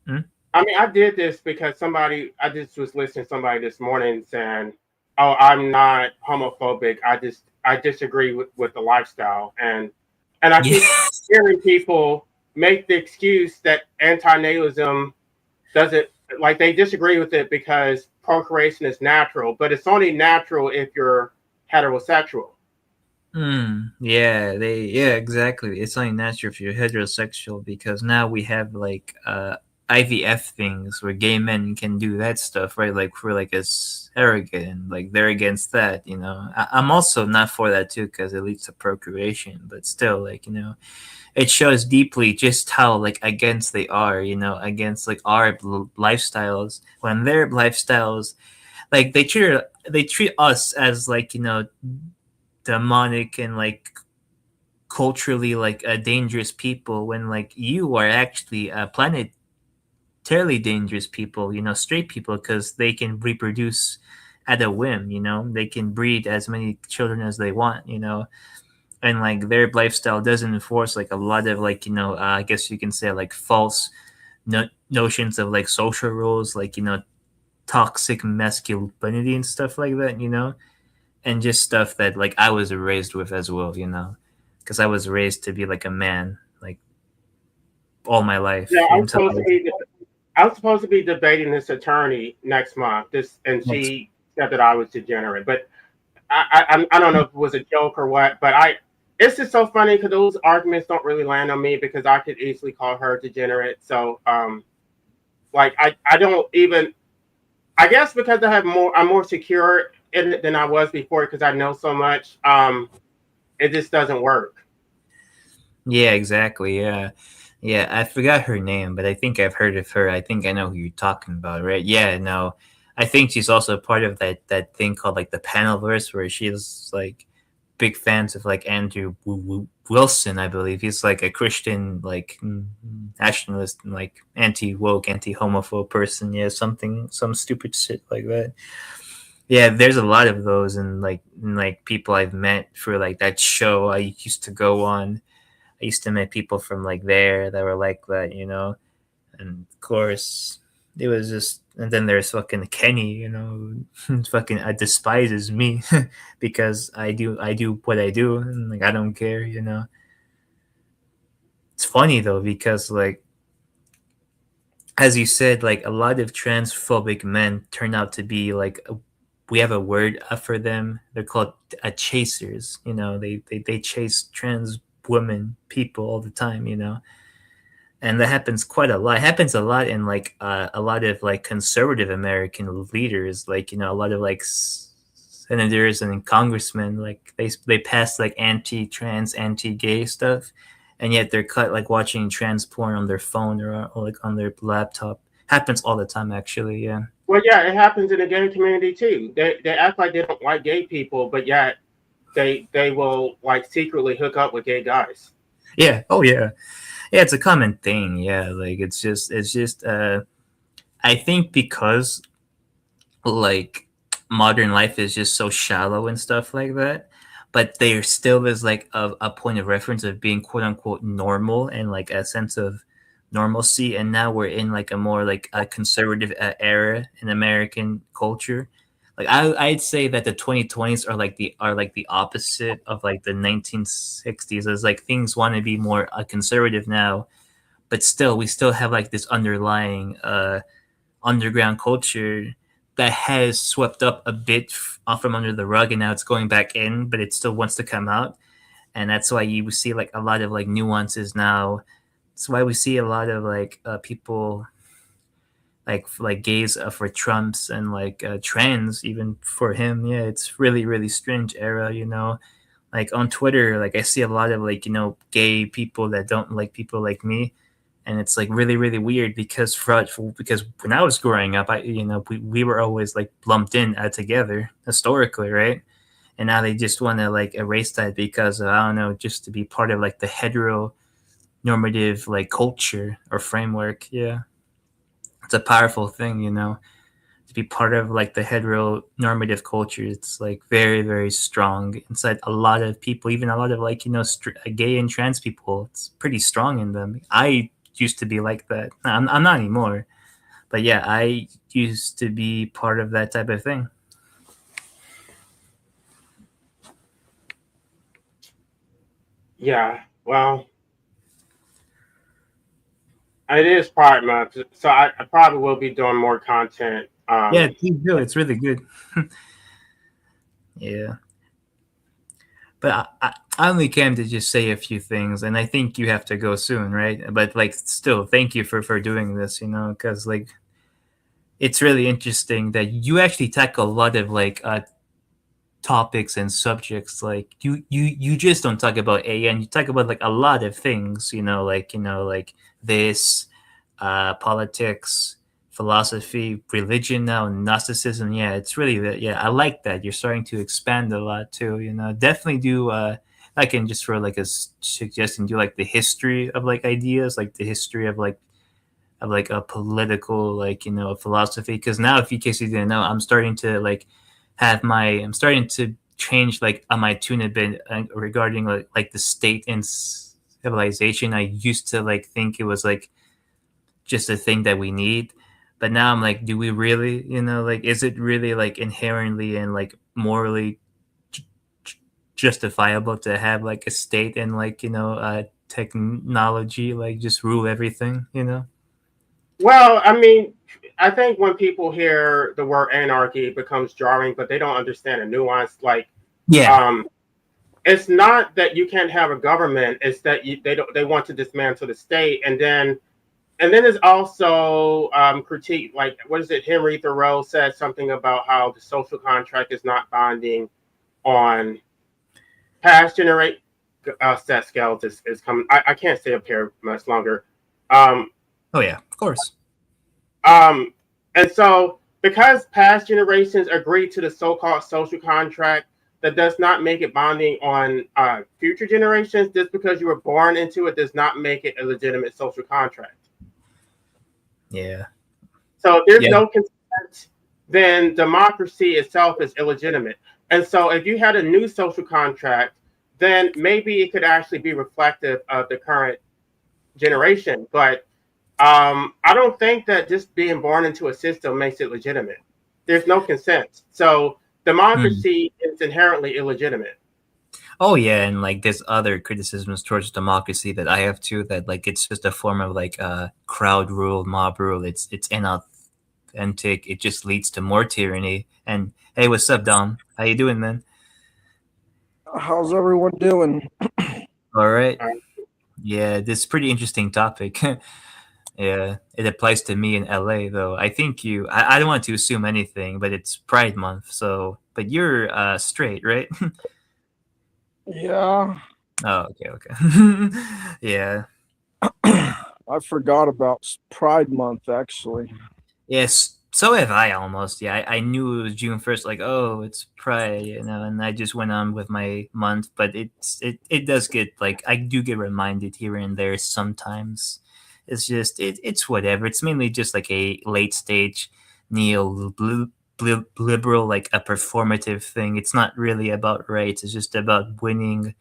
Hmm? I mean, I did this because I just was listening to somebody this morning saying, "Oh, I'm not homophobic. I disagree with the lifestyle," and I Yeah. keep hearing people make the excuse that antinatalism doesn't like they disagree with it because procreation is natural, but it's only natural if you're heterosexual. Yeah, exactly. It's only natural if you're heterosexual because now we have like IVF things where gay men can do that stuff, right? Like for like a surrogate, and like they're against that, you know. I'm also not for that too because it leads to procreation, but still, like, you know, it shows deeply just how like against they are, you know, against like our lifestyles when their lifestyles like they treat us as like, you know, demonic and like culturally like dangerous people when like you are actually planetarily dangerous people, you know, straight people, because they can reproduce at a whim, you know, they can breed as many children as they want, you know, and like their lifestyle doesn't enforce like a lot of like, you know, I guess you can say like false notions of like social rules, like, you know, toxic masculinity and stuff like that, you know, and just stuff that like I was raised with as well, you know, because I was raised to be like a man, like all my Yeah, life until I was I was supposed to be debating this attorney next month. And next. she said that I was degenerate, but I don't know if it was a joke or what. But it's just so funny because those arguments don't really land on me because I could easily call her degenerate. So like I don't even I guess because I'm more secure in it than I was before because I know so much. It just doesn't work. Yeah, exactly. Yeah, yeah. I forgot her name, but I think I've heard of her. I think I know who you're talking about, right? Yeah, no. I think she's also part of that thing called like the Panelverse, where she's like big fans of like Andrew Wilson, I believe. He's like a Christian like nationalist and like anti woke, anti homophobe person. Yeah, something some stupid shit like that. Yeah, there's a lot of those, and like people I've met for like that show I used to go on. I used to meet people from like there that were like that, you know. And of course, it was just. And then there's fucking Kenny, you know, fucking despises me because I do what I do, and like I don't care, you know. It's funny though because like as you said, like a lot of transphobic men turn out to be like we have a word for them. They're called chasers. You know, they chase trans women people all the time. You know, and that happens quite a lot. It happens a lot in like a lot of like conservative American leaders, like, you know, a lot of like senators and congressmen, like they pass like anti-trans, anti-gay stuff, and yet they're cut like watching trans porn on their phone or like on their laptop. Happens all the time, actually. Yeah. Well, yeah, it happens in the gay community too. They act like they don't like gay people, but yet they will like secretly hook up with gay guys. Yeah. Oh yeah. Yeah. It's a common thing. Yeah. Like it's just. I think because like modern life is just so shallow and stuff like that, but there still is like a point of reference of being quote unquote normal and like a sense of normalcy. And now we're in like a more like a conservative era in American culture. Like I'd say that the 2020s are like the opposite of like the 1960s. As like things want to be more conservative now, but still we still have like this underlying underground culture that has swept up a bit off from under the rug, and now it's going back in, but it still wants to come out. And that's why you see like a lot of like nuances now. That's why we see a lot of like people like gays for Trumps and like trans even for him. Yeah, it's really strange era, you know. Like on Twitter, like I see a lot of like, you know, gay people that don't like people like me, and it's like really weird because when I was growing up, we were always like lumped in together historically, right? And now they just want to like erase that because I don't know, just to be part of like the heteronormative like culture or framework. Yeah, it's a powerful thing, you know, be part of like the heteronormative culture. It's like very very strong inside a lot of people, even a lot of like gay and trans people. It's pretty strong in them. I used to be like that. I'm not anymore, but yeah, I used to be part of that type of thing. Yeah. Well, it is Pride Month, so I probably will be doing more content. Yeah, please do. It's really good. Yeah. But I only came to just say a few things, and I think you have to go soon, right? But like, still, thank you for doing this, because like it's really interesting that you actually tackle a lot of like topics and subjects. Like you just don't talk about AN, you talk about like a lot of things, like this, politics, philosophy, religion now, Gnosticism. Yeah, it's really that. Yeah, I like that. You're starting to expand a lot too. Definitely do. I can just for like a suggestion do like the history of like ideas, like the history of like a political like philosophy. Because now, if in case you didn't know, I'm starting to change like my tune a bit regarding like the state and civilization. I used to like think it was like just a thing that we need, but now I'm like, do we really, like, is it really like inherently and like morally justifiable to have like a state and like technology like just rule everything? Well, I mean, I think when people hear the word anarchy, it becomes jarring, but they don't understand the nuance. Like, Yeah. um, it's not that you can't have a government; it's that they want to dismantle the state, and then there's also critique. Like, what is it? Henry Thoreau said something about how the social contract is not binding on past generation. Seth Scales is coming. I can't stay up here much longer. Um, Oh yeah, of course. Um, and so, because past generations agreed to the so-called social contract, that does not make it binding on future generations. Just because you were born into it does not make it a legitimate social contract. Yeah. So, if there's Yeah. no consent, then democracy itself is illegitimate. And so, if you had a new social contract, then maybe it could actually be reflective of the current generation. But I don't think that just being born into a system makes it legitimate. There's no consent. So Hmm. democracy is inherently illegitimate. Oh yeah, and like there's other criticisms towards democracy that I have too. That like it's just a form of like crowd rule, mob rule. It's inauthentic. It just leads to more tyranny. And hey, what's up, Dom? How you doing, man? How's everyone doing? All right. Uh, Yeah, this is a pretty interesting topic. Yeah, it applies to me in LA though. I think I don't want to assume anything, but it's Pride Month, so but you're straight, right? Yeah, Oh, okay, okay. Yeah. I forgot about Pride Month actually. Yes, so have I almost. Yeah, I knew it was June 1st, like, oh, it's Pride, and I just went on with my month, but it does get like I do get reminded here and there sometimes. It's just it's whatever. It's mainly just like a late stage liberal, like a performative thing. It's not really about rights. It's just about winning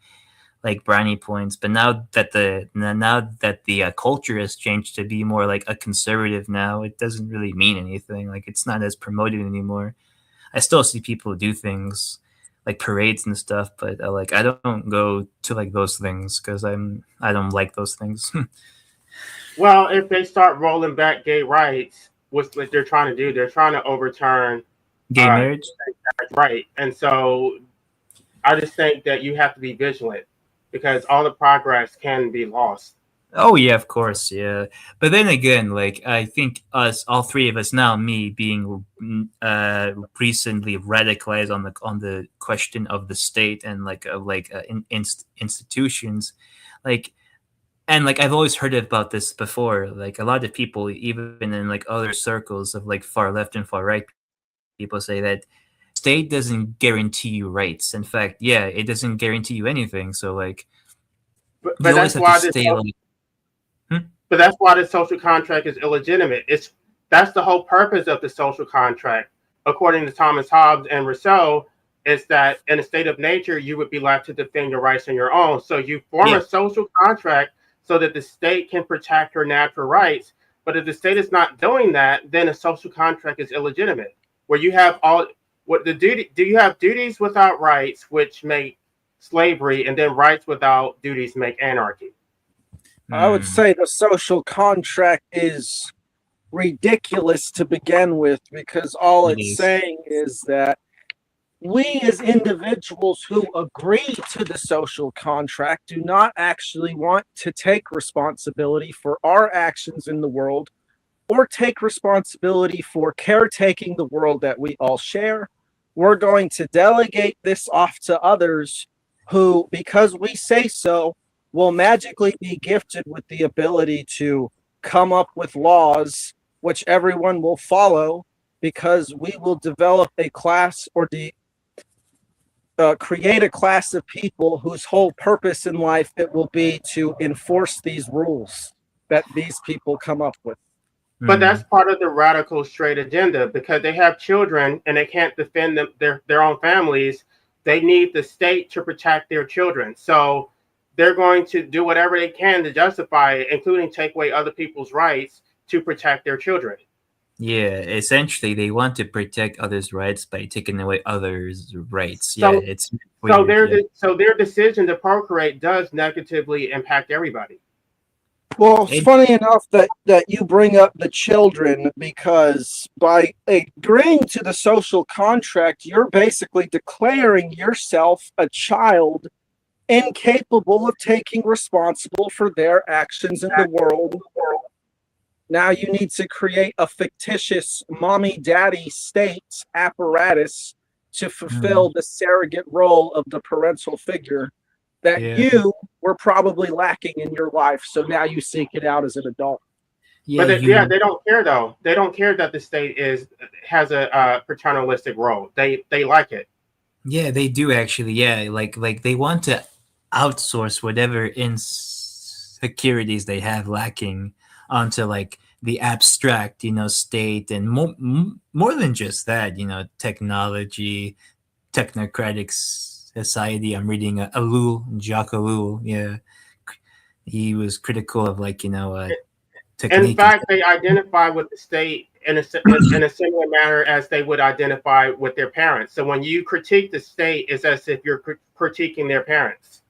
like brownie points. But now that the culture has changed to be more like a conservative, now it doesn't really mean anything. Like it's not as promoted anymore. I still see people do things like parades and stuff, but like I don't go to like those things because I don't like those things. well, if they start rolling back gay rights, what they're trying to do, they're trying to overturn Gay marriage. right. And so I just think that you have to be vigilant because all the progress can be lost. Oh yeah, of course, yeah. But then again, like I think us, all three of us now, me being recently radicalized on the question of the state and like of like institutions, like and like I've always heard about this before. Like a lot of people, even in like other circles of like far left and far right, people say that state doesn't guarantee you rights. In fact, yeah, it doesn't guarantee you anything. So like But you always that's have to why this stay like. Hmm? but that's why the social contract is illegitimate. That's the whole purpose of the social contract, according to Thomas Hobbes and Rousseau, is that in a state of nature, you would be left to defend your rights on your own. So you form Yeah. a social contract so that the state can protect your natural rights. But if the state is not doing that, then a social contract is illegitimate. Where you have all what the duty do you have duties without rights, which make slavery, and then rights without duties make anarchy. I would say the social contract is ridiculous to begin with because all It it's is. saying is that we as individuals who agree to the social contract do not actually want to take responsibility for our actions in the world or take responsibility for caretaking the world that we all share. We're going to delegate this off to others who, because we say so, will magically be gifted with the ability to come up with laws which everyone will follow because we will develop a class or create a class of people whose whole purpose in life it will be to enforce these rules that these people come up with. But that's part of the radical straight agenda because they have children and they can't defend their own families. They need the state to protect their children. So they're going to do whatever they can to justify it, including take away other people's rights to protect their children. Yeah, essentially, they want to protect others' rights by taking away others' rights. Yeah, So it's so weird. Yeah. their decision to procreate does negatively impact everybody. Well, it's It, funny enough that you bring up the children because by agreeing to the social contract, you're basically declaring yourself a child incapable of taking responsible for their actions in the world. Now you need to create a fictitious mommy daddy state apparatus to fulfill the surrogate role of the parental figure that yeah, you were probably lacking in your life. So now you seek it out as an adult. yeah, But you. they don't care though. They don't care that the state has a paternalistic role. They like it. Yeah, they do actually. Yeah, like they want to outsource whatever insecurities they have lacking onto like the abstract, state, and more than just that, technology, technocratic society. I'm reading Ellul, Jacques Ellul. Yeah, he was critical of like In technique. fact, they identify with the state in a similar manner as they would identify with their parents. So when you critique the state, it's as if you're critiquing their parents.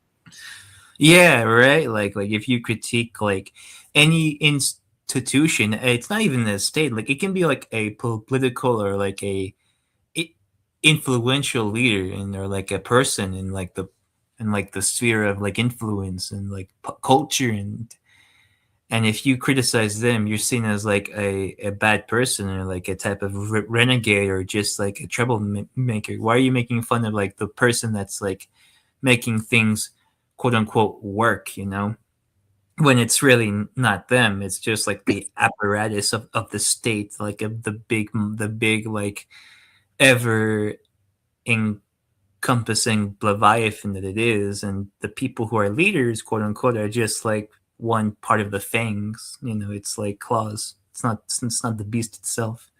Yeah, right. Like if you critique like any institution, it's not even a state. Like it can be like a political or like influential leader and or like a person in like the sphere of like influence and like culture and if you criticize them, you're seen as like a bad person or like a type of renegade or just like a troublemaker. Why are you making fun of like the person that's like making things quote unquote work, when it's really not them? It's just like the apparatus of the state, like the big like ever encompassing leviathan that it is, and the people who are leaders, quote unquote, are just like one part of the fangs. It's like claws. It's not the beast itself.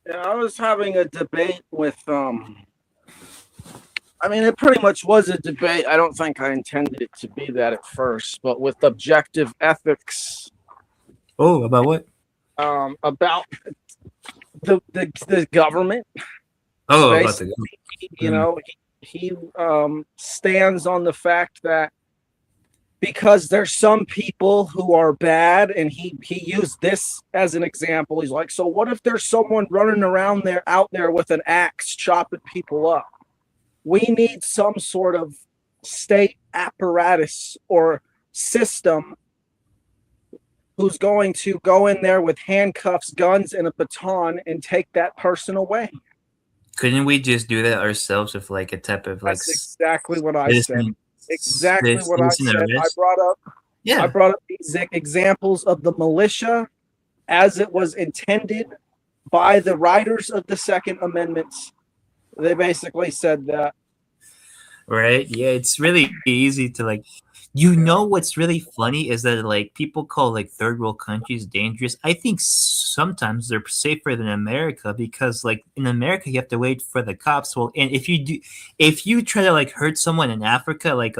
Yeah, I was having a debate with I mean, it pretty much was a debate. I don't think I intended it to be that at first, but with objective ethics, Oh, about what? about the government. Oh, about the He stands on the fact that because there's some people who are bad, and he used this as an example. He's like, so what if there's someone running around out there with an axe chopping people up? We need some sort of state apparatus or system who's going to go in there with handcuffs, guns, and a baton and take that person away. Couldn't we just do that ourselves with like a type of like That's exactly what I said. Exactly what I said. arrest? I brought up these examples of the militia as it was intended by the writers of the Second Amendment. They basically said that. Right? Yeah, it's really easy to like You know what's really funny is that like people call like third world countries dangerous. I think sometimes they're safer than America because like in America you have to wait for the cops. Well, and if you try to like hurt someone in Africa, like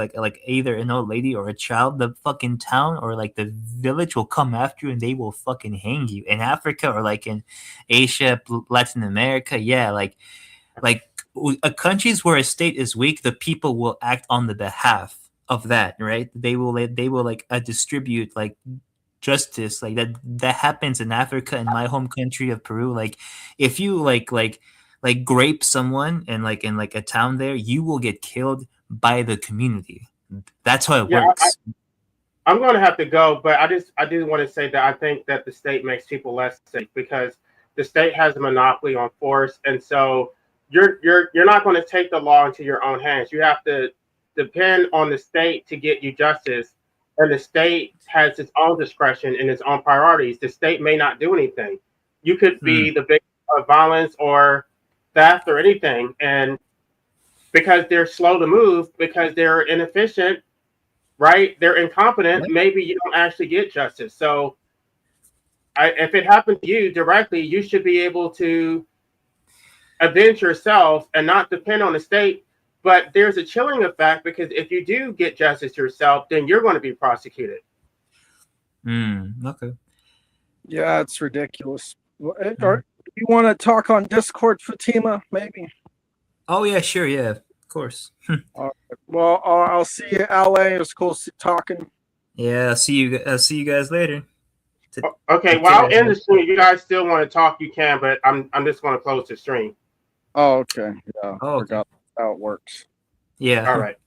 either an old lady or a child, the fucking town or like the village will come after you and they will fucking hang you. In Africa or like in Asia, Latin America, yeah, like countries where a state is weak, the people will act on the behalf of that, right? They will like distribute like justice like that happens in Africa, in my home country of Peru. Like if you like grape someone and like in like a town there, you will get killed by the community. That's how it Yeah, works. I'm going to have to go, but I do want to say that I think that the state makes people less safe because the state has a monopoly on force, and so you're not going to take the law into your own hands. You have to depend on the state to get you justice, and the state has its own discretion and its own priorities. The state may not do anything. You could be the victim of violence or theft or anything, and because they're slow to move, because they're inefficient, right? They're incompetent. Maybe you don't actually get justice. So, if it happened to you directly, you should be able to avenge yourself and not depend on the state. But there's a chilling effect because if you do get justice yourself, then you're going to be prosecuted. Okay. Yeah, it's ridiculous. You want to talk on Discord, Fatima? Maybe. Oh yeah, sure, yeah, of course. All right. Well, I'll see you, LA. It was cool talking. Yeah, I'll see you guys later. Okay, well, I'll end the stream. If you guys still want to talk, you can, but I'm just going to close the stream. Oh, okay. Yeah, Oh, forgot how it works. Yeah. All right.